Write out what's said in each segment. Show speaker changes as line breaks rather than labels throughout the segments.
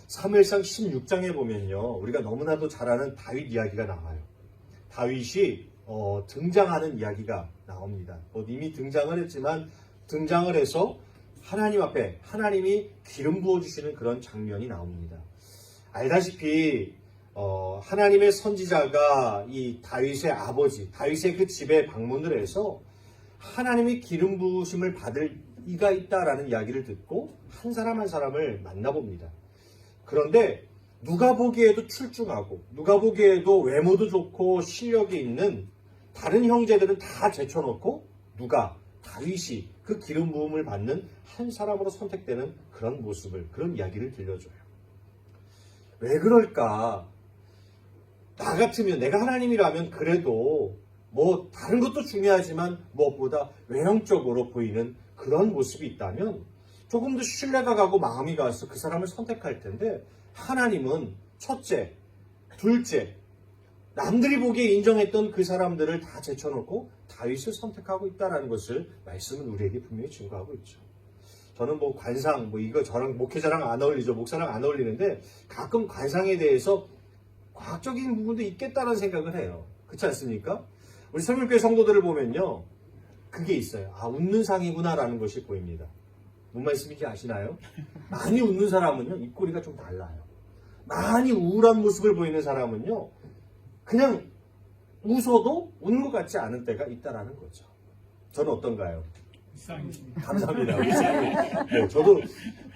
사무엘상 16장에 보면요, 우리가 너무나도 잘 아는 다윗 이야기가 나와요. 다윗이 등장하는 이야기가 나옵니다. 이미 등장을 했지만 등장을 해서 하나님 앞에 하나님이 기름 부어주시는 그런 장면이 나옵니다. 알다시피 하나님의 선지자가 이 다윗의 아버지, 다윗의 그 집에 방문을 해서 하나님이 기름 부으심을 받을 이가 있다라는 이야기를 듣고 한 사람 한 사람을 만나봅니다. 그런데 누가 보기에도 출중하고 누가 보기에도 외모도 좋고 실력이 있는 다른 형제들은 다 제쳐놓고 다윗이 그 기름 부음을 받는 한 사람으로 선택되는 그런 모습을, 그런 이야기를 들려줘요. 왜 그럴까? 나 같으면, 내가 하나님이라면 그래도 뭐 다른 것도 중요하지만 무엇보다 외형적으로 보이는 그런 모습이 있다면 조금 더 신뢰가 가고 마음이 가서 그 사람을 선택할 텐데, 하나님은 첫째, 둘째, 남들이 보기에 인정했던 그 사람들을 다 제쳐놓고 다윗을 선택하고 있다는 것을 말씀은 우리에게 분명히 증거하고 있죠. 저는 뭐 관상, 이거 저랑 목회자랑 안 어울리죠. 목사랑 안 어울리는데 가끔 관상에 대해서 과학적인 부분도 있겠다는 생각을 해요. 그렇지 않습니까? 우리 설명교회 성도들을 보면요, 그게 있어요. 웃는 상이구나라는 것이 보입니다. 뭔 말씀인지 아시나요? 많이 웃는 사람은요, 입꼬리가 좀 달라요. 많이 우울한 모습을 보이는 사람은요, 그냥 웃어도 웃는 것 같지 않은 때가 있다라는 거죠. 저는 어떤가요? 감사합니다. 네, 저도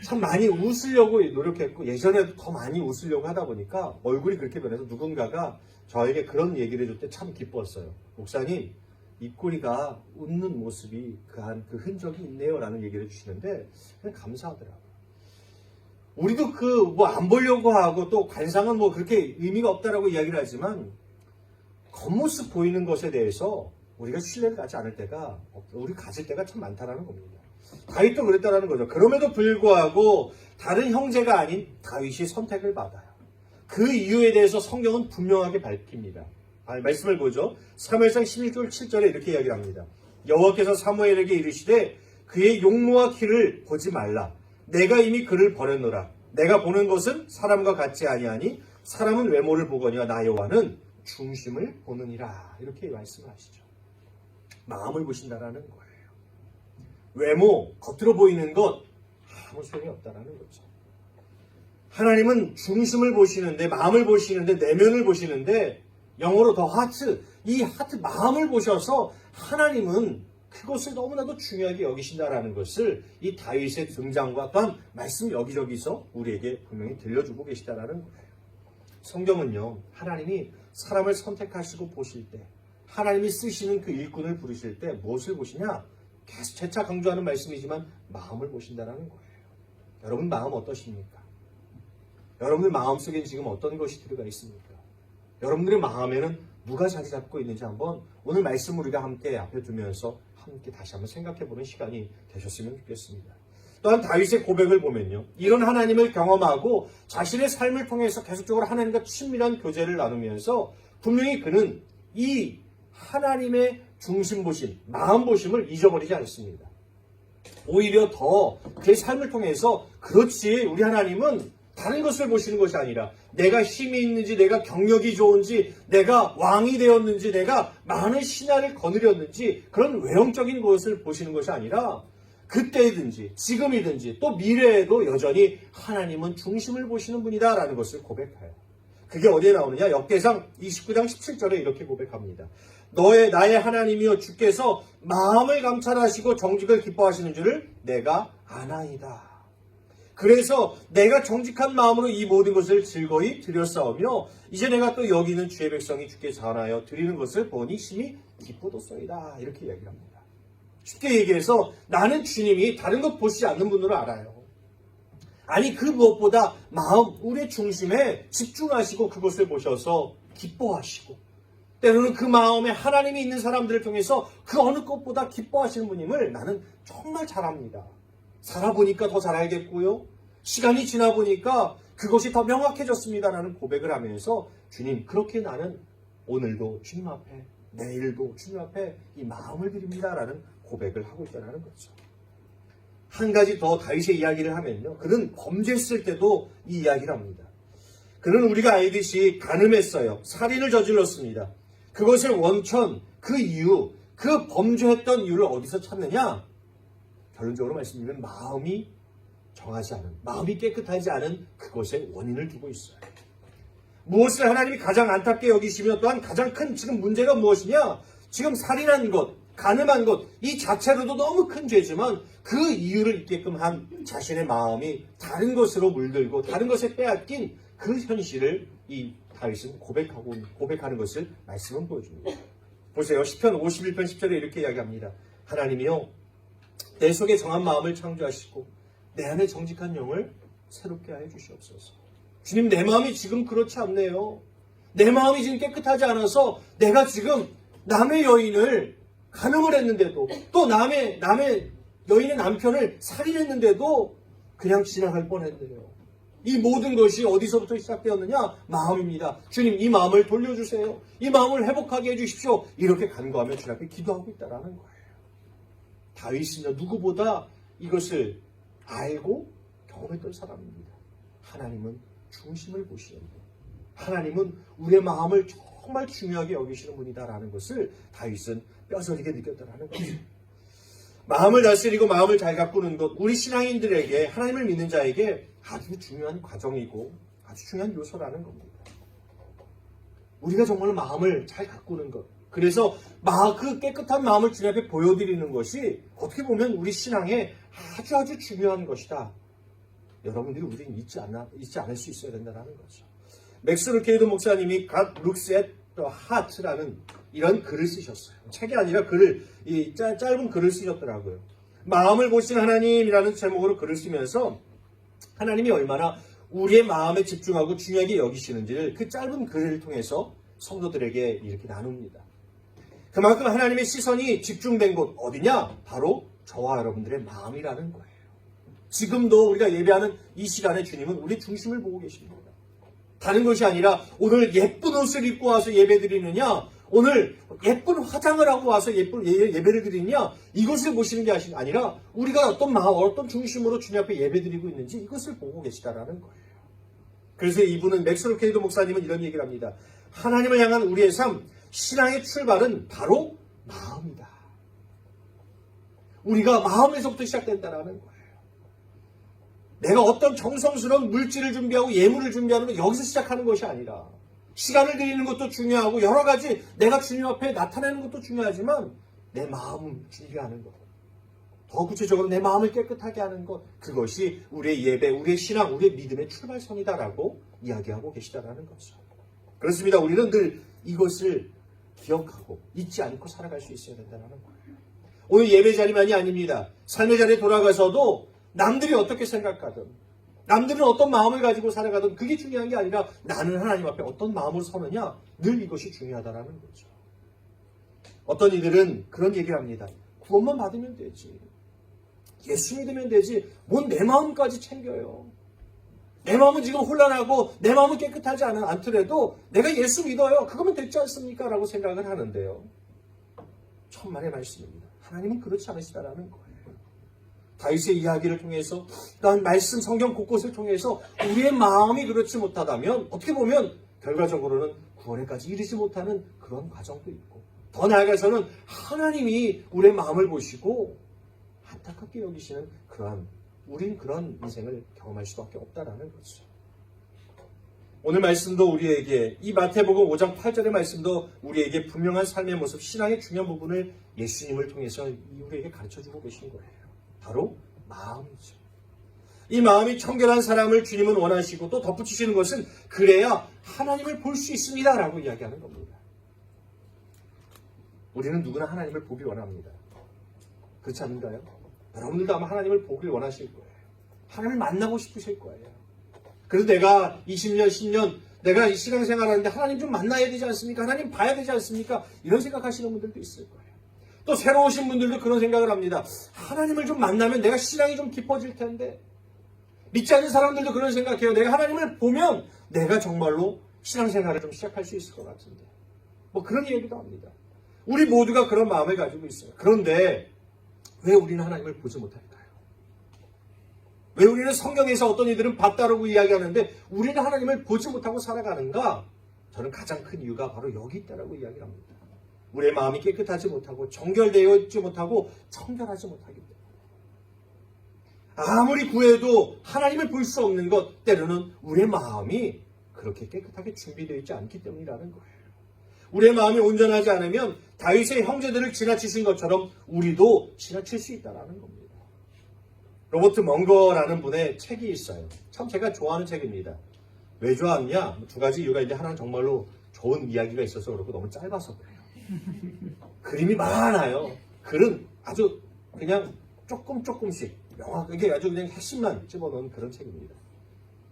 참 많이 웃으려고 노력했고 예전에도 더 많이 웃으려고 하다 보니까 얼굴이 그렇게 변해서 누군가가 저에게 그런 얘기를 해줄 때 참 기뻤어요. 목사님, 입꼬리가 웃는 모습이 그 흔적이 있네요 라는 얘기를 해주시는데 그냥 감사하더라고요. 우리도 안 보려고 하고 또 관상은 그렇게 의미가 없다라고 이야기를 하지만 겉모습 보이는 것에 대해서 우리가 신뢰를 가지 않을 때가, 우리 가질 때가 참 많다라는 겁니다. 다윗도 그랬다라는 거죠. 그럼에도 불구하고 다른 형제가 아닌 다윗이 선택을 받아요. 그 이유에 대해서 성경은 분명하게 밝힙니다. 말씀을 보죠. 사무엘상 11절 7절에 이렇게 이야기를 합니다. 여호와께서 사무엘에게 이르시되 그의 용모와 키를 보지 말라. 내가 이미 그를 버렸노라. 내가 보는 것은 사람과 같지 아니하니 사람은 외모를 보거니와 나 여호와는 중심을 보느니라. 이렇게 말씀을 하시죠. 마음을 보신다라는 거예요. 외모, 겉으로 보이는 것 아무 소용이 없다라는 거죠. 하나님은 중심을 보시는데, 마음을 보시는데, 내면을 보시는데, 영어로 더 하트, 이 하트 마음을 보셔서 하나님은 그것을 너무나도 중요하게 여기신다라는 것을 이 다윗의 등장과 또한 말씀 여기저기서 우리에게 분명히 들려주고 계시다라는 거예요. 성경은요, 하나님이 사람을 선택하시고 보실 때, 하나님이 쓰시는 그 일꾼을 부르실 때 무엇을 보시냐? 계속 재차 강조하는 말씀이지만 마음을 보신다는 거예요. 여러분 마음 어떠십니까? 여러분들 마음속에 지금 어떤 것이 들어가 있습니까? 여러분들의 마음에는 누가 자리 잡고 있는지 한번 오늘 말씀 우리가 함께 앞에 두면서 함께 다시 한번 생각해보는 시간이 되셨으면 좋겠습니다. 또한 다윗의 고백을 보면요, 이런 하나님을 경험하고 자신의 삶을 통해서 계속적으로 하나님과 친밀한 교제를 나누면서 분명히 그는 이 하나님의 중심 보심, 마음 보심을 잊어버리지 않습니다. 오히려 더 그의 삶을 통해서 그렇지, 우리 하나님은 다른 것을 보시는 것이 아니라 내가 힘이 있는지, 내가 경력이 좋은지, 내가 왕이 되었는지, 내가 많은 신하를 거느렸는지 그런 외형적인 것을 보시는 것이 아니라 그때든지 지금이든지 또 미래에도 여전히 하나님은 중심을 보시는 분이다라는 것을 고백해요. 그게 어디에 나오느냐? 역대상 29장 17절에 이렇게 고백합니다. 나의 하나님이여 주께서 마음을 감찰하시고 정직을 기뻐하시는 줄을 내가 아나이다. 그래서 내가 정직한 마음으로 이 모든 것을 즐거이 드렸사오며 이제 내가 또 여기 있는 주의 백성이 주께 전하여 드리는 것을 보니 심히 기쁘도소이다. 이렇게 이야기를 합니다. 쉽게 얘기해서 나는 주님이 다른 것 보시지 않는 분으로 알아요. 아니 그 무엇보다 마음, 우리의 중심에 집중하시고 그것을 보셔서 기뻐하시고 때로는 그 마음에 하나님이 있는 사람들을 통해서 그 어느 것보다 기뻐하시는 분임을 나는 정말 잘 압니다. 살아보니까 더 잘 알겠고요. 시간이 지나 보니까 그것이 더 명확해졌습니다라는 고백을 하면서 주님, 그렇게 나는 오늘도 주님 앞에, 내일도 주님 앞에 이 마음을 드립니다라는 고백을 하고 있다는 거죠. 한 가지 더 다윗의 이야기를 하면요. 그는 범죄했을 때도 이 이야기를 합니다. 그는 우리가 알듯이 간음했어요. 살인을 저질렀습니다. 그것의 원천, 그 이유, 그 범죄했던 이유를 어디서 찾느냐? 결론적으로 말씀드리면 마음이 정하지 않은, 마음이 깨끗하지 않은 그것의 원인을 두고 있어요. 무엇을 하나님이 가장 안타깝게 여기시며 또한 가장 큰 지금 문제가 무엇이냐? 지금 살인한 것, 간음한 것, 이 자체로도 너무 큰 죄지만 그 이유를 있게끔 한 자신의 마음이 다른 것으로 물들고 다른 것에 빼앗긴 그 현실을 이 다윗은 고백하는 것을 말씀은 보여줍니다. 보세요. 시편 51편 10절에 이렇게 이야기합니다. 하나님이여 내 속에 정한 마음을 창조하시고 내 안에 정직한 영을 새롭게 하여 주시옵소서. 주님, 내 마음이 지금 그렇지 않네요. 내 마음이 지금 깨끗하지 않아서 내가 지금 남의 여인을 간음을 했는데도 또 남의 여인의 남편을 살인했는데도 그냥 지나갈 뻔했네요. 이 모든 것이 어디서부터 시작되었느냐? 마음입니다. 주님, 이 마음을 돌려주세요. 이 마음을 회복하게 해주십시오. 이렇게 간구하며 주님 앞에 기도하고 있다라는 거예요. 다윗은요, 누구보다 이것을 알고 경험했던 사람입니다. 하나님은 중심을 보시는 분. 하나님은 우리의 마음을 정말 중요하게 여기시는 분이다라는 것을 다윗은 뼈저리게 느꼈다라는 거죠. 마음을 다스리고 마음을 잘 가꾸는 것, 우리 신앙인들에게, 하나님을 믿는 자에게 아주 중요한 과정이고 아주 중요한 요소라는 겁니다. 우리가 정말 마음을 잘 가꾸는 것, 그래서 그 깨끗한 마음을 주님 앞에 보여드리는 것이 어떻게 보면 우리 신앙에 아주 중요한 것이다. 여러분들이 우리는 잊지 않을 수 있어야 된다는 거죠. 맥스 루케이도 목사님이 God looks at the heart라는 이런 글을 쓰셨어요. 책이 아니라 짧은 글을 쓰셨더라고요. 마음을 보신 하나님이라는 제목으로 글을 쓰면서 하나님이 얼마나 우리의 마음에 집중하고 중요하게 여기시는지를 그 짧은 글을 통해서 성도들에게 이렇게 나눕니다. 그만큼 하나님의 시선이 집중된 곳 어디냐? 바로 저와 여러분들의 마음이라는 거예요. 지금도 우리가 예배하는 이 시간에 주님은 우리 중심을 보고 계십니다. 다른 것이 아니라 오늘 예쁜 옷을 입고 와서 예배드리느냐, 오늘 예쁜 화장을 하고 와서 예쁜 예배를 드리느냐, 이것을 보시는 게 아니라 우리가 어떤 마음, 어떤 중심으로 주님 앞에 예배드리고 있는지 이것을 보고 계시다라는 거예요. 그래서 이분은 맥스 루케이도 목사님은 이런 얘기를 합니다. 하나님을 향한 우리의 삶, 신앙의 출발은 바로 마음이다. 우리가 마음에서부터 시작된다라는 거예요. 내가 어떤 정성스러운 물질을 준비하고 예물을 준비하는 건 여기서 시작하는 것이 아니라 시간을 드리는 것도 중요하고 여러 가지 내가 주님 앞에 나타내는 것도 중요하지만 내 마음 준비하는 것, 더 구체적으로 내 마음을 깨끗하게 하는 것, 그것이 우리의 예배, 우리의 신앙, 우리의 믿음의 출발선이다라고 이야기하고 계시다라는 거죠. 그렇습니다. 우리는 늘 이것을 기억하고 잊지 않고 살아갈 수 있어야 된다는 거예요. 오늘 예배 자리만이 아닙니다. 삶의 자리에 돌아가서도 남들이 어떻게 생각하든, 남들은 어떤 마음을 가지고 살아가든 그게 중요한 게 아니라 나는 하나님 앞에 어떤 마음으로 서느냐, 늘 이것이 중요하다는 거죠. 어떤 이들은 그런 얘기를 합니다. 구원만 받으면 되지. 예수 믿으면 되지. 뭔 내 마음까지 챙겨요. 내 마음은 지금 혼란하고 내 마음은 깨끗하지 않더라도 내가 예수 믿어요. 그거면 됐지 않습니까? 라고 생각을 하는데요. 천만의 말씀입니다. 하나님은 그렇지 않으시다라는 거예요. 다윗의 이야기를 통해서, 또한 말씀 성경 곳곳을 통해서 우리의 마음이 그렇지 못하다면 어떻게 보면 결과적으로는 구원에까지 이르지 못하는 그런 과정도 있고, 더 나아가서는 하나님이 우리의 마음을 보시고 안타깝게 여기시는 우린 그런 인생을 경험할 수밖에 없다라는 거죠. 오늘 말씀도 우리에게, 이 마태복음 5장 8절의 말씀도 우리에게 분명한 삶의 모습, 신앙의 중요한 부분을 예수님을 통해서 우리에게 가르쳐주고 계신 거예요. 바로 마음이죠. 이 마음이 청결한 사람을 주님은 원하시고 또 덧붙이시는 것은 그래야 하나님을 볼 수 있습니다 라고 이야기하는 겁니다. 우리는 누구나 하나님을 보길 원합니다. 그렇지 않는가요? 여러분들도 아마 하나님을 보길 원하실 거예요. 하나님을 만나고 싶으실 거예요. 그래서 내가 20년, 10년 내가 이 신앙생활 하는데 하나님 좀 만나야 되지 않습니까? 하나님 봐야 되지 않습니까? 이런 생각하시는 분들도 있을 거예요. 또 새로 오신 분들도 그런 생각을 합니다. 하나님을 좀 만나면 내가 신앙이 좀 깊어질 텐데. 믿지 않는 사람들도 그런 생각해요. 내가 하나님을 보면 내가 정말로 신앙생활을 좀 시작할 수 있을 것 같은데. 뭐 그런 얘기도 합니다. 우리 모두가 그런 마음을 가지고 있어요. 그런데 왜 우리는 하나님을 보지 못할까요? 왜 우리는 성경에서 어떤 이들은 봤다라고 이야기하는데 우리는 하나님을 보지 못하고 살아가는가? 저는 가장 큰 이유가 바로 여기 있다라고 이야기를 합니다. 우리의 마음이 깨끗하지 못하고 정결되어 있지 못하고 청결하지 못하기 때문에 아무리 구해도 하나님을 볼 수 없는 것, 때로는 우리의 마음이 그렇게 깨끗하게 준비되어 있지 않기 때문이라는 거예요. 우리의 마음이 온전하지 않으면 다윗의 형제들을 지나치신 것처럼 우리도 지나칠 수 있다는 겁니다. 로버트 멍거라는 분의 책이 있어요. 참 제가 좋아하는 책입니다. 왜 좋아하느냐? 두 가지 이유가 있는데 하나는 정말로 좋은 이야기가 있어서 그렇고 너무 짧아서 그래요. 그림이 많아요. 글은 아주 그냥 조금씩 명확하게 아주 그냥 핵심만 집어넣은 그런 책입니다.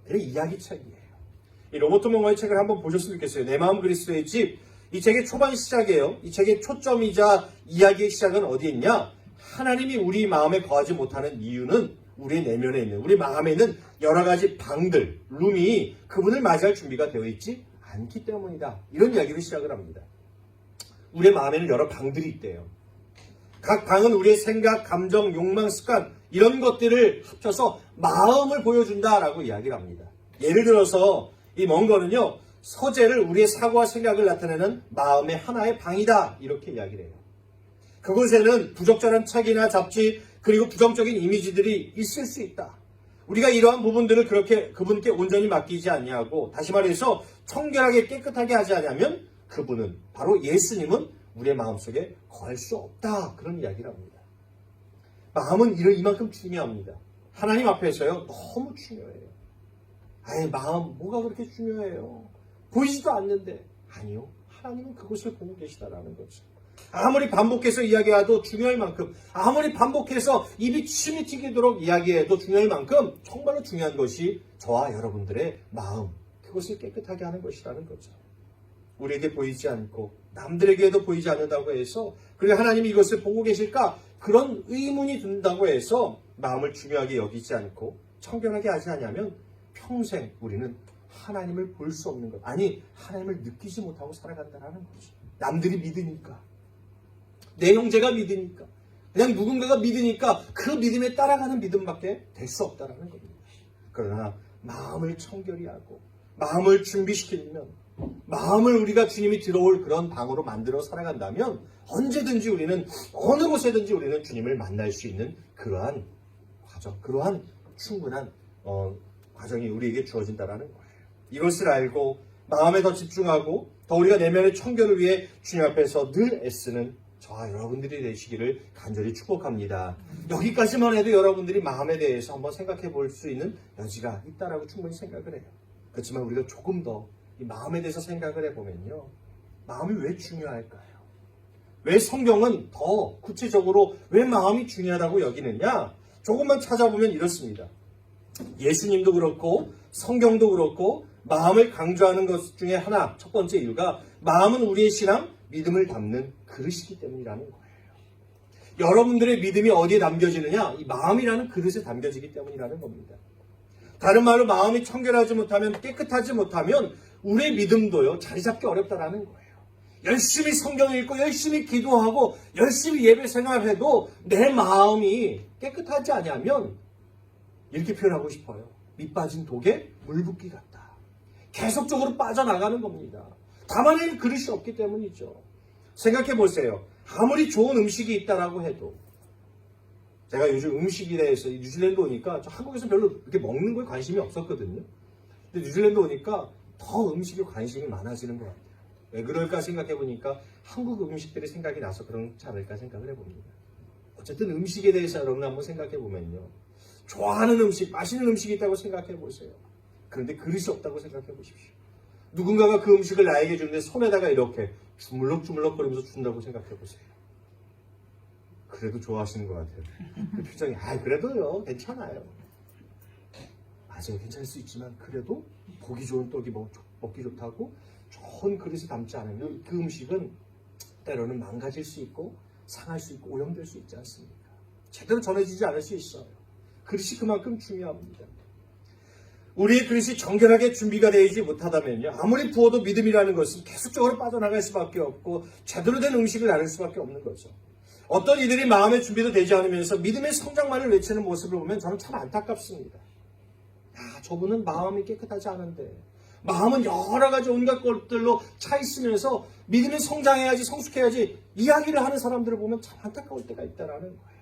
그냥 이야기 책이에요. 이 로버트 멍거의 책을 한번 보셨으면 좋겠어요. 내 마음 그리스도의 집. 이 책의 초반 시작이에요. 이 책의 초점이자 이야기의 시작은 어디에 있냐? 하나님이 우리 마음에 거하지 못하는 이유는 우리 내면에 있는, 우리 마음에 있는 여러 가지 방들, 룸이 그분을 맞이할 준비가 되어 있지 않기 때문이다. 이런 이야기를 시작을 합니다. 우리의 마음에는 여러 방들이 있대요. 각 방은 우리의 생각, 감정, 욕망, 습관 이런 것들을 합쳐서 마음을 보여준다라고 이야기를 합니다. 예를 들어서 이 멍거는요. 서재를 우리의 사고와 생각을 나타내는 마음의 하나의 방이다. 이렇게 이야기를 해요. 그곳에는 부적절한 책이나 잡지 그리고 부정적인 이미지들이 있을 수 있다. 우리가 이러한 부분들을 그렇게 그분께 온전히 맡기지 아니하고 다시 말해서 청결하게 깨끗하게 하지 않으면 그분은 바로 예수님은 우리의 마음속에 거할 수 없다. 그런 이야기를 합니다. 마음은 이만큼 중요합니다. 하나님 앞에서요. 너무 중요해요. 아예 마음 뭐가 그렇게 중요해요. 보이지도 않는데. 아니요. 하나님은 그것을 보고 계시다라는 거죠. 아무리 반복해서 이야기해도 중요할 만큼 아무리 반복해서 입이 침이 튀기도록 이야기해도 중요할 만큼 정말로 중요한 것이 저와 여러분들의 마음 그것을 깨끗하게 하는 것이라는 거죠. 우리에게 보이지 않고 남들에게도 보이지 않는다고 해서 그리고 하나님이 이것을 보고 계실까? 그런 의문이 든다고 해서 마음을 중요하게 여기지 않고 청결하게 하지 않으면 평생 우리는 하나님을 볼 수 없는 것 아니 하나님을 느끼지 못하고 살아간다는 거죠. 남들이 믿으니까 내 형제가 믿으니까 그냥 누군가가 믿으니까 그 믿음에 따라가는 믿음밖에 될 수 없다는 겁니다. 그러나 마음을 청결히 하고 마음을 준비시키면 마음을 우리가 주님이 들어올 그런 방으로 만들어 살아간다면 언제든지 우리는 어느 곳에든지 우리는 주님을 만날 수 있는 그러한 과정, 그러한 충분한 과정이 우리에게 주어진다는 거예요. 이것을 알고 마음에 더 집중하고 더 우리가 내면의 청결을 위해 주님 앞에서 늘 애쓰는 저와 여러분들이 되시기를 간절히 축복합니다. 여기까지만 해도 여러분들이 마음에 대해서 한번 생각해 볼 수 있는 여지가 있다라고 충분히 생각을 해요. 그렇지만 우리가 조금 더 이 마음에 대해서 생각을 해보면요. 마음이 왜 중요할까요? 왜 성경은 더 구체적으로 왜 마음이 중요하다고 여기느냐? 조금만 찾아보면 이렇습니다. 예수님도 그렇고 성경도 그렇고 마음을 강조하는 것 중에 하나, 첫 번째 이유가 마음은 우리의 신앙, 믿음을 담는 그릇이기 때문이라는 거예요. 여러분들의 믿음이 어디에 담겨지느냐? 이 마음이라는 그릇에 담겨지기 때문이라는 겁니다. 다른 말로 마음이 청결하지 못하면 깨끗하지 못하면 우리의 믿음도요 자리 잡기 어렵다라는 거예요. 열심히 성경 읽고 열심히 기도하고 열심히 예배 생활해도 내 마음이 깨끗하지 않으면 이렇게 표현하고 싶어요. 밑 빠진 독에 물 붓기 같다. 계속적으로 빠져나가는 겁니다. 담아낼 그릇이 없기 때문이죠. 생각해 보세요. 아무리 좋은 음식이 있다라고 해도 제가 요즘 음식에 대해서 뉴질랜드 오니까 저 한국에서 별로 이렇게 먹는 거에 관심이 없었거든요. 근데 뉴질랜드 오니까 더 음식에 관심이 많아지는 것 같아요. 왜 그럴까 생각해 보니까 한국 음식들이 생각이 나서 그렇지 않을까 생각을 해봅니다. 어쨌든 음식에 대해서 여러분 한번 생각해 보면요. 좋아하는 음식, 맛있는 음식이 있다고 생각해 보세요. 그런데 그릇이 없다고 생각해 보십시오. 누군가가 그 음식을 나에게 주는데 손에다가 이렇게 주물럭주물럭 거리면서 준다고 생각해 보세요. 그래도 좋아하시는 것 같아요. 그 표정이 그래도요 괜찮아요. 맞아요. 괜찮을 수 있지만 그래도 보기 좋은 떡이 먹기 좋다고 좋은 그릇에 담지 않으면 그 음식은 때로는 망가질 수 있고 상할 수 있고 오염될 수 있지 않습니까? 제대로 전해지지 않을 수 있어요. 그릇이 그만큼 중요합니다. 우리의 그릇이 정결하게 준비가 되지 못하다면요. 아무리 부어도 믿음이라는 것은 계속적으로 빠져나갈 수밖에 없고 제대로 된 음식을 나눌 수밖에 없는 거죠. 어떤 이들이 마음의 준비도 되지 않으면서 믿음의 성장만을 외치는 모습을 보면 저는 참 안타깝습니다. 야, 저분은 마음이 깨끗하지 않은데, 마음은 여러 가지 온갖 것들로 차 있으면서 믿음이 성장해야지, 성숙해야지 이야기를 하는 사람들을 보면 참 안타까울 때가 있다라는 거예요.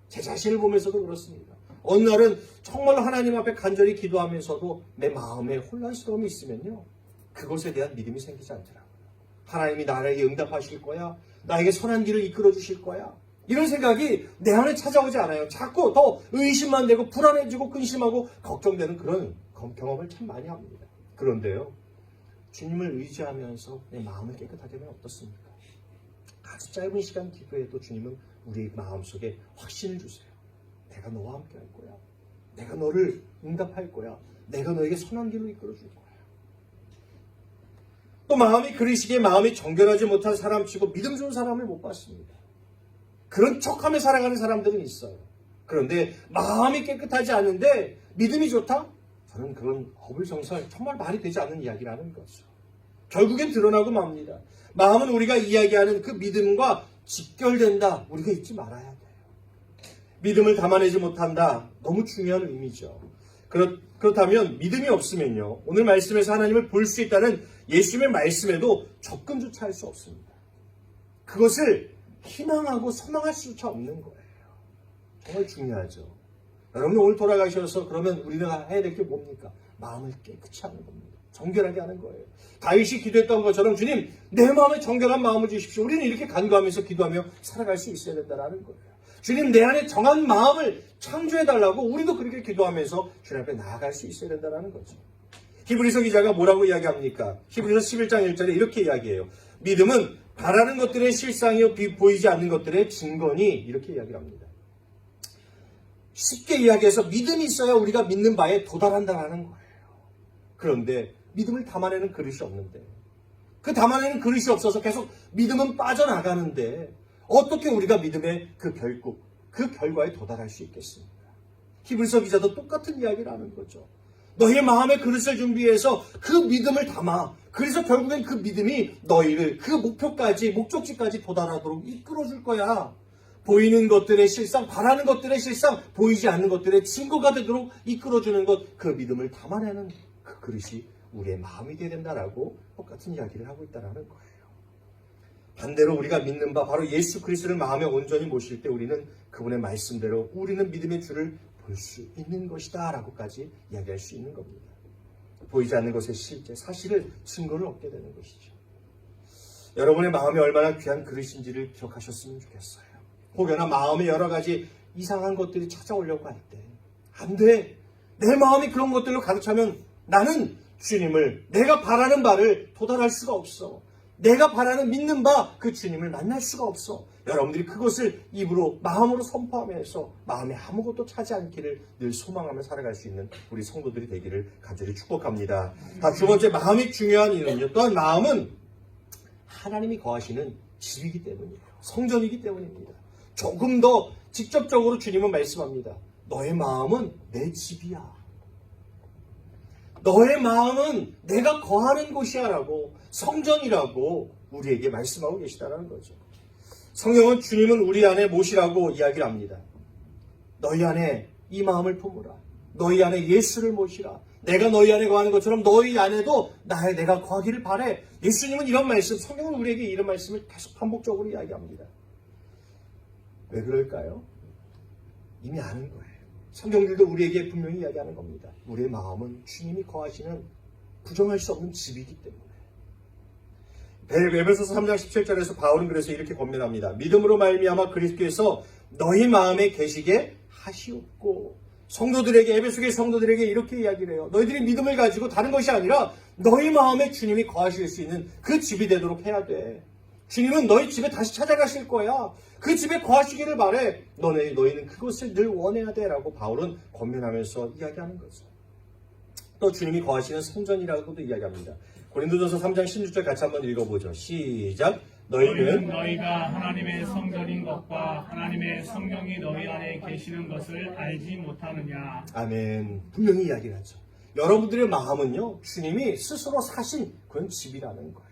제 자신을 보면서도 그렇습니다. 어느 날은 정말로 하나님 앞에 간절히 기도하면서도 내 마음에 혼란스러움이 있으면요, 그것에 대한 믿음이 생기지 않더라고요. 하나님이 나에게 응답하실 거야, 나에게 선한 길을 이끌어 주실 거야, 이런 생각이 내 안에 찾아오지 않아요. 자꾸 더 의심만 되고 불안해지고 근심하고 걱정되는 그런 경험을 참 많이 합니다. 그런데요, 주님을 의지하면서 내 마음을 깨끗하게 하면 어떻습니까? 아주 짧은 시간 기도해도 주님은 우리 마음속에 확신을 주세요. 내가 너와 함께 할 거야. 내가 너를 응답할 거야. 내가 너에게 선한 길로 이끌어 줄 거야. 또 마음이 그리시기에 마음이 정결하지 못한 사람치고 믿음 좋은 사람을 못 봤습니다. 그런 척하며 살아가는 사람들은 있어요. 그런데 마음이 깨끗하지 않은데 믿음이 좋다? 저는 그런 어불성설, 정말 말이 되지 않는 이야기라는 거죠. 결국엔 드러나고 맙니다. 마음은 우리가 이야기하는 그 믿음과 직결된다. 우리가 잊지 말아야 돼요. 믿음을 담아내지 못한다. 너무 중요한 의미죠. 그렇다면 믿음이 없으면요, 오늘 말씀에서 하나님을 볼 수 있다는 예수님의 말씀에도 접근조차 할 수 없습니다. 그것을 희망하고 소망할 수조차 없는 거예요. 정말 중요하죠. 여러분 오늘 돌아가셔서 그러면 우리가 해야 될 게 뭡니까? 마음을 깨끗이 하는 겁니다. 정결하게 하는 거예요. 다윗이 기도했던 것처럼 주님, 내 마음에 정결한 마음을 주십시오. 우리는 이렇게 간구하면서 기도하며 살아갈 수 있어야 된다는 거예요. 주님, 내 안에 정한 마음을 창조해달라고 우리도 그렇게 기도하면서 주님 앞에 나아갈 수 있어야 된다는 거죠. 히브리서 기자가 뭐라고 이야기합니까? 히브리서 11장 1절에 이렇게 이야기해요. 믿음은 바라는 것들의 실상이요 보이지 않는 것들의 증거니, 이렇게 이야기를 합니다. 쉽게 이야기해서 믿음이 있어야 우리가 믿는 바에 도달한다는 거예요. 그런데 믿음을 담아내는 그릇이 없는데, 그 담아내는 그릇이 없어서 계속 믿음은 빠져나가는데 어떻게 우리가 믿음의 그 결국, 그 결과에 도달할 수 있겠습니까? 히브리서 기자도 똑같은 이야기를 하는 거죠. 너희의 마음의 그릇을 준비해서 그 믿음을 담아. 그래서 결국엔 그 믿음이 너희를 그 목표까지, 목적지까지 도달하도록 이끌어줄 거야. 보이는 것들의 실상, 바라는 것들의 실상, 보이지 않는 것들의 증거가 되도록 이끌어주는 것, 그 믿음을 담아내는 그 그릇이 우리의 마음이 되어야 된다라고 똑같은 이야기를 하고 있다는 거예요. 반대로 우리가 믿는 바 바로 예수 그리스도를 마음에 온전히 모실 때 우리는 그분의 말씀대로 우리는 믿음의 주를 볼 수 있는 것이다 라고까지 이야기할 수 있는 겁니다. 보이지 않는 것의 실제, 사실을, 증거를 얻게 되는 것이죠. 여러분의 마음이 얼마나 귀한 그릇인지를 기억하셨으면 좋겠어요. 혹여나 마음에 여러 가지 이상한 것들이 찾아오려고 할 때, 안 돼. 내 마음이 그런 것들로 가득 차면 나는 주님을, 내가 바라는 바를 도달할 수가 없어. 내가 바라는 믿는 바 그 주님을 만날 수가 없어. 여러분들이 그것을 입으로, 마음으로 선포하면서 마음에 아무것도 차지 않기를 늘 소망하며 살아갈 수 있는 우리 성도들이 되기를 간절히 축복합니다. 두 번째, 마음이 중요한 이유는요, 또한 마음은 하나님이 거하시는 집이기 때문이에요. 성전이기 때문입니다. 조금 더 직접적으로 주님은 말씀합니다. 너의 마음은 내 집이야. 너의 마음은 내가 거하는 곳이야 라고, 성전이라고 우리에게 말씀하고 계시다는 거죠. 성경은 주님은 우리 안에 모시라고 이야기를 합니다. 너희 안에 이 마음을 품으라. 너희 안에 예수를 모시라. 내가 너희 안에 거하는 것처럼 너희 안에도 내가 거하기를 바래. 예수님은 이런 말씀, 성경은 우리에게 이런 말씀을 계속 반복적으로 이야기합니다. 왜 그럴까요? 이미 아는 거예요. 성경들도 우리에게 분명히 이야기하는 겁니다. 우리의 마음은 주님이 거하시는 부정할 수 없는 집이기 때문에. 에베소서 3장 17절에서 바울은 그래서 이렇게 권면합니다. 믿음으로 말미암아 그리스도께서 너희 마음에 계시게 하시옵고, 성도들에게, 에베소의 성도들에게 이렇게 이야기를 해요. 너희들이 믿음을 가지고 다른 것이 아니라 너희 마음에 주님이 거하실 수 있는 그 집이 되도록 해야 돼. 주님은 너희 집에 다시 찾아가실 거야. 그 집에 거하시기를 바래. 너희는 그것을 늘 원해야 돼 라고 바울은 권면하면서 이야기하는 거죠. 또 주님이 거하시는 성전이라고도 이야기합니다. 고린도전서 3장 16절 같이 한번 읽어보죠. 시작.
너희가 하나님의 성전인 것과 하나님의 성령이 너희 안에 계시는 것을 알지 못하느냐.
아멘. 분명히 이야기를 하죠. 여러분들의 마음은요, 주님이 스스로 사신 그런 집이라는 거예요.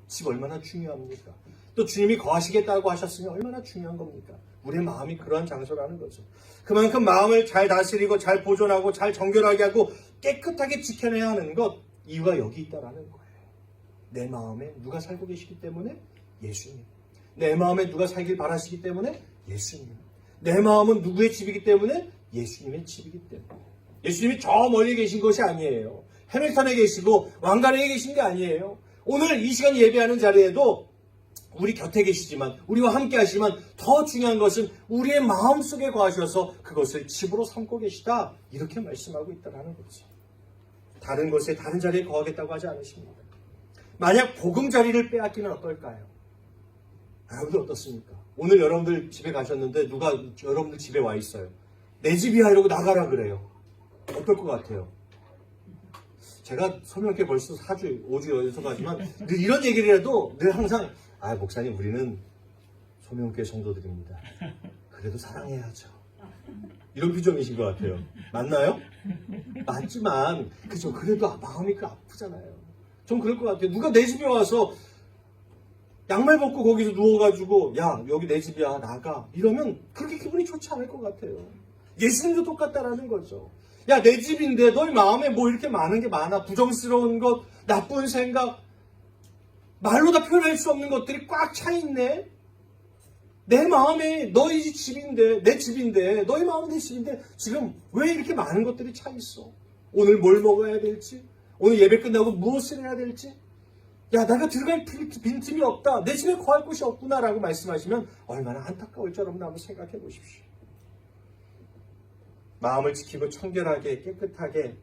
집 얼마나 중요합니까? 또 주님이 거하시겠다고 하셨으니 얼마나 중요한 겁니까? 우리의 마음이 그러한 장소라는 거죠. 그만큼 마음을 잘 다스리고 잘 보존하고 잘 정결하게 하고 깨끗하게 지켜내야 하는 것, 이유가 여기 있다라는 거예요. 내 마음에 누가 살고 계시기 때문에? 예수님. 내 마음에 누가 살길 바라시기 때문에? 예수님. 내 마음은 누구의 집이기 때문에? 예수님의 집이기 때문에. 예수님이 저 멀리 계신 것이 아니에요. 해밀턴에 계시고 왕관에 계신 게 아니에요. 오늘 이 시간 예배하는 자리에도 우리 곁에 계시지만, 우리와 함께 하시지만 더 중요한 것은 우리의 마음속에 거하셔서 그것을 집으로 삼고 계시다, 이렇게 말씀하고 있다는 거죠. 다른 곳에 다른 자리에 거하겠다고 하지 않으십니다. 만약 복음 자리를 빼앗기면 어떨까요? 여러분들 어떻습니까? 오늘 여러분들 집에 가셨는데 누가 여러분들 집에 와 있어요. 내 집이야 이러고 나가라 그래요. 어떨 것 같아요? 제가 소명교회 벌써 4주, 5주 연속하지만 늘 이런 얘기를 해도 늘 항상 목사님 우리는 소명교회 성도들입니다. 그래도 사랑해야죠. 이런 표정이신 것 같아요. 맞나요? 맞지만 그죠. 그래도 마음이 아프잖아요. 좀 그럴 것 같아요. 누가 내 집에 와서 양말 벗고 거기서 누워가지고 야 여기 내 집이야 나가 이러면 그렇게 기분이 좋지 않을 것 같아요. 예수님도 똑같다라는 거죠. 야 내 집인데 너희 마음에 뭐 이렇게 많은 게 많아. 부정스러운 것, 나쁜 생각, 말로 다 표현할 수 없는 것들이 꽉 차 있네. 내 마음에 너희 집인데, 내 집인데, 너희 마음은 내 집인데 지금 왜 이렇게 많은 것들이 차 있어? 오늘 뭘 먹어야 될지, 오늘 예배 끝나고 무엇을 해야 될지, 야 내가 들어갈 빈틈이 없다, 내 집에 거할 곳이 없구나 라고 말씀하시면 얼마나 안타까울지 여러분 한번 생각해 보십시오. 마음을 지키고 청결하게 깨끗하게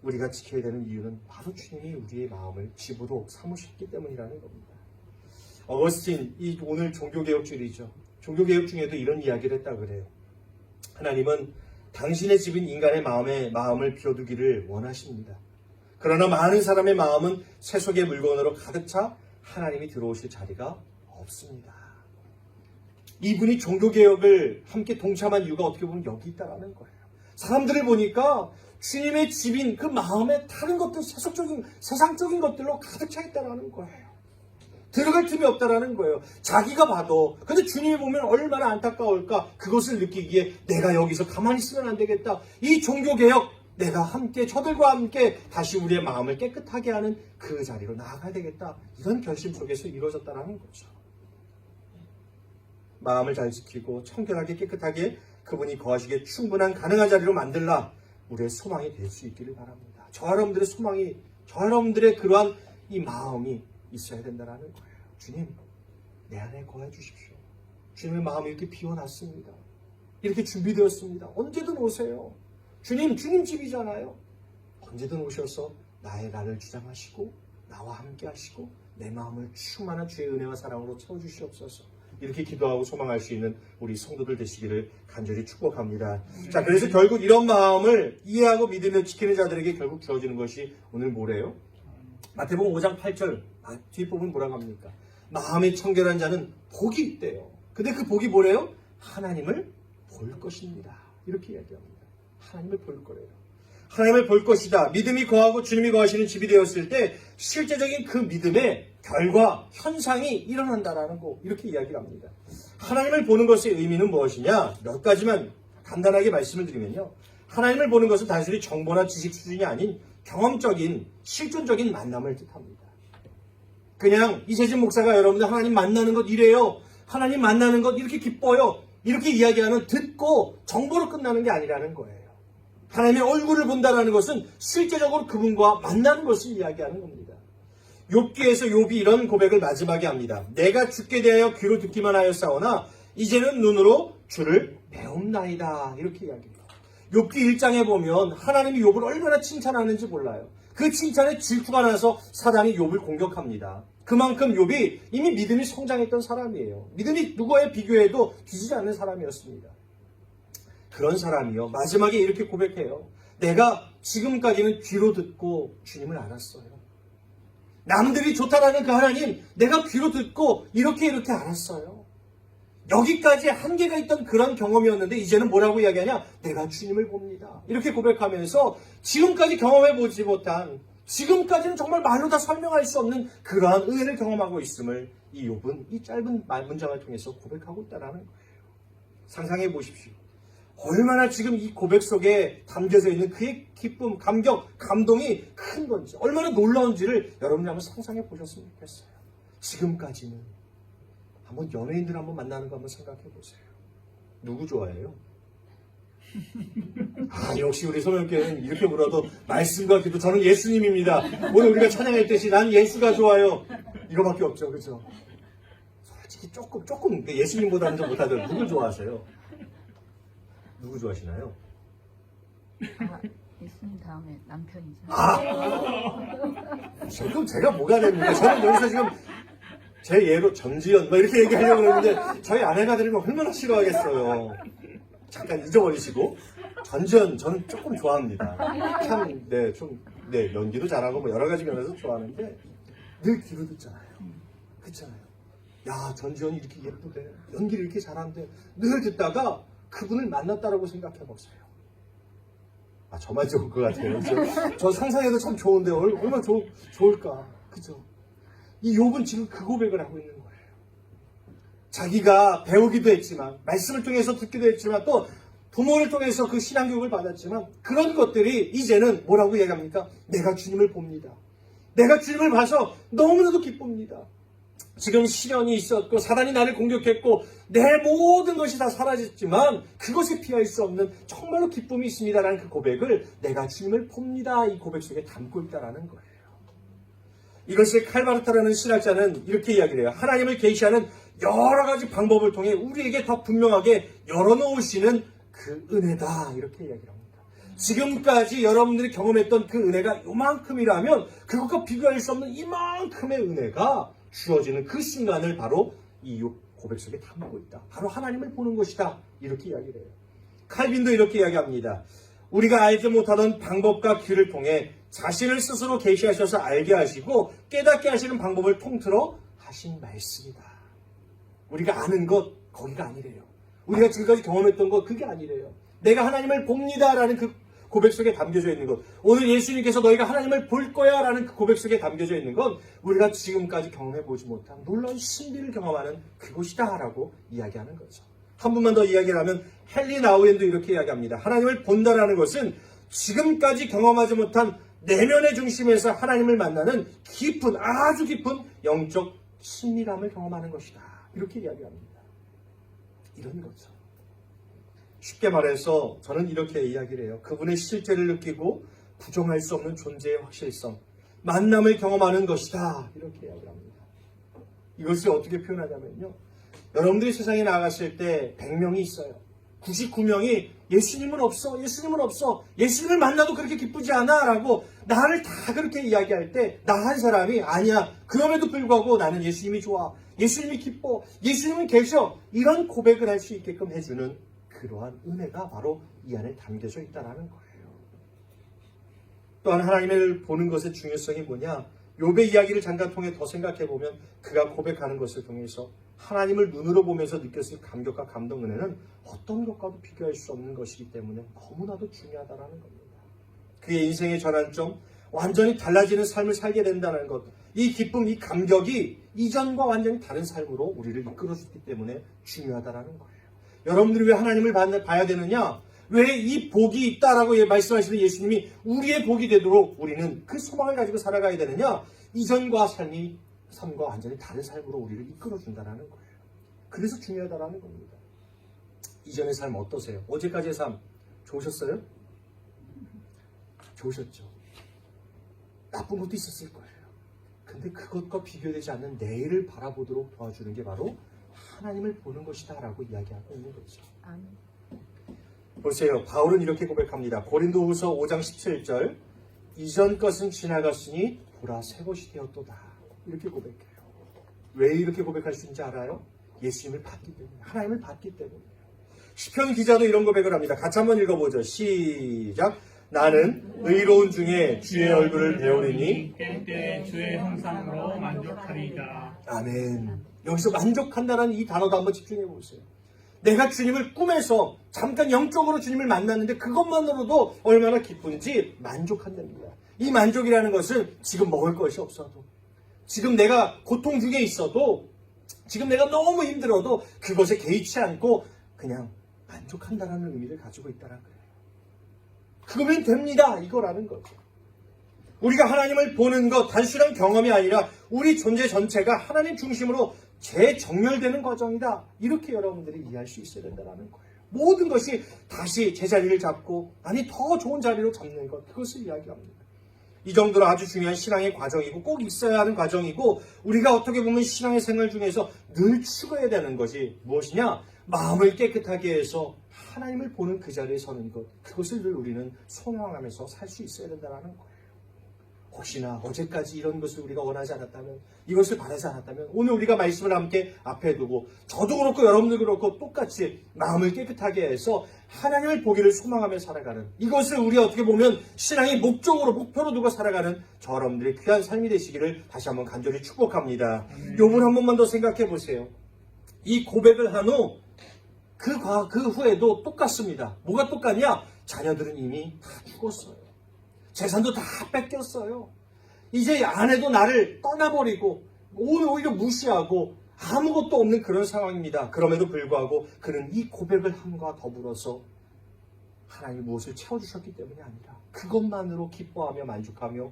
우리가 지켜야 되는 이유는 바로 주님이 우리의 마음을 집으로 삼으셨기 때문이라는 겁니다. 어거스틴, 이 오늘 종교개혁주의죠. 종교개혁 중에도 이런 이야기를 했다고 그래요. 하나님은 당신의 집인 인간의 마음을 비워두기를 원하십니다. 그러나 많은 사람의 마음은 세속의 물건으로 가득 차 하나님이 들어오실 자리가 없습니다. 이분이 종교개혁을 함께 동참한 이유가 어떻게 보면 여기 있다는 거예요. 사람들을 보니까 주님의 집인 그 마음에 다른 것들, 세상적인 것들로 가득 차 있다는 거예요. 들어갈 틈이 없다라는 거예요. 자기가 봐도. 근데 주님이 보면 얼마나 안타까울까. 그것을 느끼기에 내가 여기서 가만히 있으면 안 되겠다. 이 종교개혁, 내가 함께, 저들과 함께 다시 우리의 마음을 깨끗하게 하는 그 자리로 나아가야 되겠다. 이런 결심 속에서 이루어졌다는 거죠. 마음을 잘 지키고 청결하게 깨끗하게 그분이 거하시기에 충분한 가능한 자리로 만들라 우리의 소망이 될 수 있기를 바랍니다. 저 여러분들의 소망이, 저 여러분들의 그러한 이 마음이 있어야 된다는 거예요. 주님, 내 안에 거해 주십시오. 주님의 마음이 이렇게 비워놨습니다. 이렇게 준비되었습니다. 언제든 오세요. 주님 집이잖아요. 언제든 오셔서 나를 주장하시고 나와 함께 하시고 내 마음을 충만한 주의 은혜와 사랑으로 채워주시옵소서. 이렇게 기도하고 소망할 수 있는 우리 성도들 되시기를 간절히 축복합니다. 자, 그래서 결국 이런 마음을 이해하고 믿으며 지키는 자들에게 결국 주어지는 것이 오늘 뭐래요? 마태복음 5장 8절 뒷부분 뭐라고 합니까? 마음이 청결한 자는 복이 있대요. 근데 그 복이 뭐래요? 하나님을 볼 것입니다. 이렇게 이야기합니다. 하나님을 볼 거래요. 하나님을 볼 것이다. 믿음이 거하고 주님이 거하시는 집이 되었을 때 실제적인 그 믿음의 결과, 현상이 일어난다라는 거, 이렇게 이야기를 합니다. 하나님을 보는 것의 의미는 무엇이냐? 몇 가지만 간단하게 말씀을 드리면요. 하나님을 보는 것은 단순히 정보나 지식 수준이 아닌 경험적인, 실존적인 만남을 뜻합니다. 그냥 이세진 목사가 여러분들 하나님 만나는 것 이래요. 하나님 만나는 것 이렇게 기뻐요. 이렇게 이야기하는 듣고 정보로 끝나는 게 아니라는 거예요. 하나님의 얼굴을 본다는 것은 실제적으로 그분과 만나는 것을 이야기하는 겁니다. 욥기에서 욥이 이런 고백을 마지막에 합니다. 내가 주께 대하여 귀로 듣기만 하였사오나 이제는 눈으로 주를 배움나이다. 이렇게 이야기합니다. 욥기 1장에 보면 하나님이 욥을 얼마나 칭찬하는지 몰라요. 그 칭찬에 질투가 나서 사단이 욥을 공격합니다. 그만큼 욥이 이미 믿음이 성장했던 사람이에요. 믿음이 누구와의 비교해도 뒤지지 않는 사람이었습니다. 그런 사람이요. 마지막에 이렇게 고백해요. 내가 지금까지는 귀로 듣고 주님을 알았어요. 남들이 좋다라는 그 하나님, 내가 귀로 듣고 이렇게 알았어요. 여기까지 한계가 있던 그런 경험이었는데 이제는 뭐라고 이야기하냐? 내가 주님을 봅니다. 이렇게 고백하면서 지금까지 경험해보지 못한 지금까지는 정말 말로 다 설명할 수 없는 그러한 은혜를 경험하고 있음을 이 욥은 이 짧은 문장을 통해서 고백하고 있다는 거예요. 상상해 보십시오. 얼마나 지금 이 고백 속에 담겨져 있는 그의 기쁨, 감격, 감동이 큰 건지, 얼마나 놀라운지를 여러분이 한번 상상해 보셨으면 좋겠어요. 지금까지는 한번 연예인들 한번 만나는 거 한번 생각해 보세요. 누구 좋아해요? 역시 우리 소명교회는 이렇게 물어도 말씀과 기도, 저는 예수님입니다. 오늘 우리가 찬양했듯이 난 예수가 좋아요. 이거밖에 없죠, 그렇죠? 솔직히 조금 예수님보다는 좀 못하죠. 누굴 좋아하세요? 누구 좋아하시나요?
예수님 다음에 남편이죠.
지금 제가 뭐가 됩니까? 저는 여기서 지금 제 예로 전지현 이렇게 얘기하려고 그러는데 저희 아내가 들으면 얼마나 싫어하겠어요. 잠깐 잊어버리시고. 전지현 저는 조금 좋아합니다. 참 연기도 잘하고 뭐 여러 가지 면에서 좋아하는데 늘 귀로 듣잖아요. 그렇잖아요. 야, 전지현이 이렇게 예쁘대, 연기를 이렇게 잘하는데 늘 듣다가 그분을 만났다라고 생각해 보세요. 저만 좋을 것 같아요. 저 상상해도 참 좋은데 얼마나 좋을까. 그죠? 이 욥은 지금 그 고백을 하고 있는 거예요. 자기가 배우기도 했지만, 말씀을 통해서 듣기도 했지만, 또 부모를 통해서 그 신앙교육을 받았지만, 그런 것들이 이제는 뭐라고 얘기합니까? 내가 주님을 봅니다. 내가 주님을 봐서 너무나도 기쁩니다. 지금 시련이 있었고 사단이 나를 공격했고 내 모든 것이 다 사라졌지만 그것에 피할 수 없는 정말로 기쁨이 있습니다라는 그 고백을 내가 주님을 봅니다. 이 고백 속에 담고 있다라는 거예요. 이것을 칼마르타라는 신학자는 이렇게 이야기를 해요. 하나님을 계시하는 여러 가지 방법을 통해 우리에게 더 분명하게 열어놓으시는 그 은혜다. 이렇게 이야기를 합니다. 지금까지 여러분들이 경험했던 그 은혜가 요만큼이라면 그것과 비교할 수 없는 이만큼의 은혜가 주어지는 그 순간을 바로 이 고백 속에 담고 있다. 바로 하나님을 보는 것이다. 이렇게 이야기를 해요. 칼빈도 이렇게 이야기합니다. 우리가 알지 못하던 방법과 길을 통해 자신을 스스로 계시하셔서 알게 하시고 깨닫게 하시는 방법을 통틀어 하신 말씀이다. 우리가 아는 것 거기가 아니래요. 우리가 지금까지 경험했던 것 그게 아니래요. 내가 하나님을 봅니다라는 그 고백 속에 담겨져 있는 것, 오늘 예수님께서 너희가 하나님을 볼 거야 라는 그 고백 속에 담겨져 있는 건 우리가 지금까지 경험해보지 못한 놀라운 신비를 경험하는 그곳이다 라고 이야기하는 거죠. 한 분만 더 이야기를 하면 헨리 나우엔도 이렇게 이야기합니다. 하나님을 본다라는 것은 지금까지 경험하지 못한 내면의 중심에서 하나님을 만나는 깊은, 아주 깊은 영적 친밀함을 경험하는 것이다. 이렇게 이야기합니다. 이런 거죠. 쉽게 말해서 저는 이렇게 이야기를 해요. 그분의 실제를 느끼고 부정할 수 없는 존재의 확실성, 만남을 경험하는 것이다. 이렇게 이야기를 합니다. 이것을 어떻게 표현하냐면요. 여러분들이 세상에 나갔을 때 100명이 있어요. 99명이 예수님은 없어, 예수님은 없어, 예수님을 만나도 그렇게 기쁘지 않아 라고 나를 다 그렇게 이야기할 때 나 한 사람이 아니야, 그럼에도 불구하고 나는 예수님이 좋아, 예수님이 기뻐, 예수님은 계셔, 이런 고백을 할 수 있게끔 해주는 그러한 은혜가 바로 이 안에 담겨져 있다는 거예요. 또한 하나님을 보는 것의 중요성이 뭐냐? 욥의 이야기를 잠깐 통해 더 생각해 보면 그가 고백하는 것을 통해서 하나님을 눈으로 보면서 느꼈을 감격과 감동 은혜는 어떤 것과도 비교할 수 없는 것이기 때문에 너무나도 중요하다는 겁니다. 그의 인생의 전환점, 완전히 달라지는 삶을 살게 된다는 것, 이 기쁨, 이 감격이 이전과 완전히 다른 삶으로 우리를 이끌어주기 때문에 중요하다는 거예요. 여러분들이 왜 하나님을 봐야 되느냐? 왜 이 복이 있다라고 말씀하시는 예수님이 우리의 복이 되도록 우리는 그 소망을 가지고 살아가야 되느냐? 이전과 삶과 완전히 다른 삶으로 우리를 이끌어준다는 거예요. 그래서 중요하다는 겁니다. 이전의 삶 어떠세요? 어제까지의 삶 좋으셨어요? 좋으셨죠. 나쁜 것도 있었을 거예요. 근데 그것과 비교되지 않는 내일을 바라보도록 도와주는 게 바로 하나님을 보는 것이다 라고 이야기하고 있는 거죠.
아멘.
보세요. 바울은 이렇게 고백합니다. 고린도후서 5장 17절, 이전 것은 지나갔으니 보라 새 것이 되었도다. 이렇게 고백해요. 왜 이렇게 고백할 수 있는지 알아요? 예수님을 봤기 때문에, 하나님을 봤기 때문에. 시편 기자도 이런 고백을 합니다. 같이 한번 읽어보죠. 시작. 나는 의로운 중에 주의 얼굴을 배우리니
때때 주의 형상으로 만족하리이다.
아멘. 여기서 만족한다는 이 단어도 한번 집중해 보세요. 내가 주님을 꿈에서 잠깐 영적으로 주님을 만났는데 그것만으로도 얼마나 기쁜지 만족한답니다. 이 만족이라는 것은 지금 먹을 것이 없어도, 지금 내가 고통 중에 있어도, 지금 내가 너무 힘들어도 그것에 개의치 않고 그냥 만족한다라는 의미를 가지고 있다는 거예요. 그거면 됩니다. 이거라는 거죠. 우리가 하나님을 보는 것, 단순한 경험이 아니라 우리 존재 전체가 하나님 중심으로 재정렬되는 과정이다. 이렇게 여러분들이 이해할 수 있어야 된다는 거예요. 모든 것이 다시 제자리를 잡고, 아니 더 좋은 자리로 잡는 것, 그것을 이야기합니다. 이 정도로 아주 중요한 신앙의 과정이고 꼭 있어야 하는 과정이고, 우리가 어떻게 보면 신앙의 생활 중에서 늘 추구해야 되는 것이 무엇이냐? 마음을 깨끗하게 해서 하나님을 보는 그 자리에 서는 것, 그것을 늘 우리는 소명하면서 살 수 있어야 된다는 거예요. 혹시나 어제까지 이런 것을 우리가 원하지 않았다면, 이것을 바라지 않았다면, 오늘 우리가 말씀을 함께 앞에 두고 저도 그렇고 여러분도 그렇고 똑같이 마음을 깨끗하게 해서 하나님을 보기를 소망하며 살아가는, 이것을 우리 어떻게 보면 신앙의 목적으로, 목표로 두고 살아가는 저 여러분들의 귀한 삶이 되시기를 다시 한번 간절히 축복합니다. 요번 한 번만 더 생각해 보세요. 이 고백을 한 후 그 후에도 똑같습니다. 뭐가 똑같냐? 자녀들은 이미 다 죽었어요. 재산도 다 뺏겼어요. 이제 아내도 나를 떠나버리고 오히려 무시하고 아무것도 없는 그런 상황입니다. 그럼에도 불구하고 그는 이 고백을 함과 더불어서 하나님이 무엇을 채워주셨기 때문이 아니라 그것만으로 기뻐하며 만족하며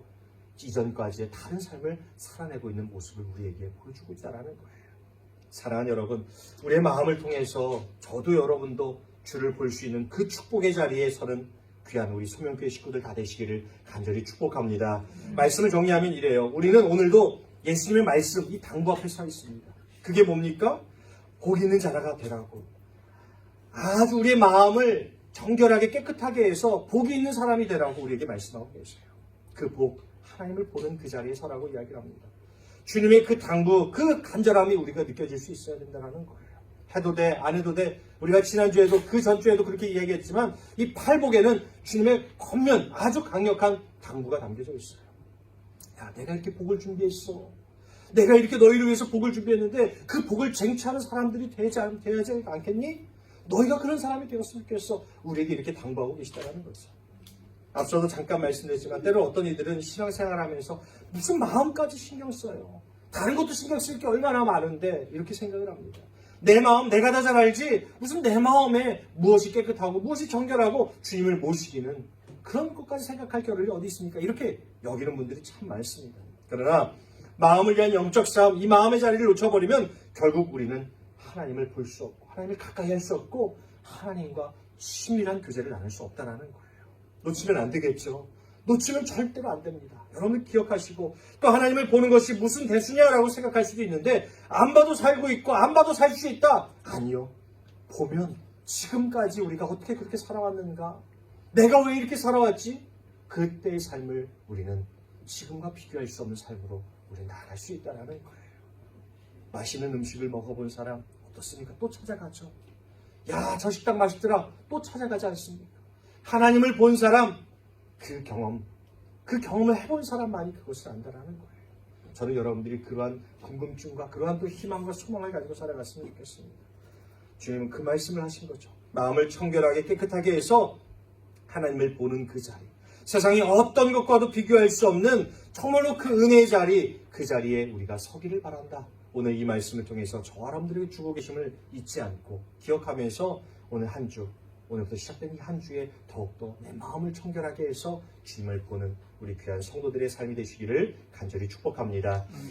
이전까지의 다른 삶을 살아내고 있는 모습을 우리에게 보여주고 있다는 거예요. 사랑하는 여러분, 우리의 마음을 통해서 저도 여러분도 주를 볼 수 있는 그 축복의 자리에 서는 귀한 우리 소명교회 식구들 다 되시기를 간절히 축복합니다. 말씀을 정리하면 이래요. 우리는 오늘도 예수님의 말씀, 이 당부 앞에 서 있습니다. 그게 뭡니까? 복 있는 자라가 되라고. 아주 우리의 마음을 정결하게 깨끗하게 해서 복이 있는 사람이 되라고 우리에게 말씀하고 계세요. 그 복, 하나님을 보는 그 자리에 서라고 이야기를 합니다. 주님의 그 당부, 그 간절함이 우리가 느껴질 수 있어야 된다는 거예요. 해도 돼, 안 해도 돼. 우리가 지난주에도 그 전주에도 그렇게 이야기했지만 이 팔복에는 주님의 겉면 아주 강력한 당부가 담겨져 있어요. 야, 내가 이렇게 복을 준비했어. 내가 이렇게 너희를 위해서 복을 준비했는데 그 복을 쟁취하는 사람들이 되지 않겠니? 너희가 그런 사람이 되었으면 좋겠어. 우리에게 이렇게 당부하고 계시다는 거죠. 앞서도 잠깐 말씀드렸지만 때로 어떤 이들은 신앙생활하면서 무슨 마음까지 신경 써요. 다른 것도 신경 쓸 게 얼마나 많은데 이렇게 생각을 합니다. 내 마음 내가 다 잘 알지 무슨 내 마음에 무엇이 깨끗하고 무엇이 정결하고 주님을 모시기는 그런 것까지 생각할 겨를이 어디 있습니까? 이렇게 여기는 분들이 참 많습니다. 그러나 마음을 위한 영적 싸움, 이 마음의 자리를 놓쳐버리면 결국 우리는 하나님을 볼 수 없고 하나님을 가까이 할 수 없고 하나님과 친밀한 교제를 나눌 수 없다는 거예요. 놓치면 안 되겠죠. 놓치면 절대로 안 됩니다. 여러분 기억하시고, 또 하나님을 보는 것이 무슨 대수냐라고 생각할 수도 있는데 안 봐도 살고 있고 안 봐도 살 수 있다. 아니요. 보면 지금까지 우리가 어떻게 그렇게 살아왔는가? 내가 왜 이렇게 살아왔지? 그때의 삶을 우리는 지금과 비교할 수 없는 삶으로 우리는 나아갈 수 있다는 거예요. 맛있는 음식을 먹어본 사람 어떻습니까? 또 찾아가죠. 야, 저 식당 맛있더라. 또 찾아가지 않습니까? 하나님을 본 사람, 그 경험을 해본 사람만이 그것을 안다라는 거예요. 저는 여러분들이 그러한 궁금증과 그러한 또 희망과 소망을 가지고 살아갔으면 좋겠습니다. 주님은 그 말씀을 하신 거죠. 마음을 청결하게 깨끗하게 해서 하나님을 보는 그 자리, 세상이 어떤 것과도 비교할 수 없는 정말로 그 은혜의 자리, 그 자리에 우리가 서기를 바란다. 오늘 이 말씀을 통해서 저와 여러분들에게 주고 계심을 잊지 않고 기억하면서 오늘 한 주, 오늘부터 시작된 이 한 주에 더욱더 내 마음을 청결하게 해서 주님을 보는 우리 귀한 성도들의 삶이 되시기를 간절히 축복합니다.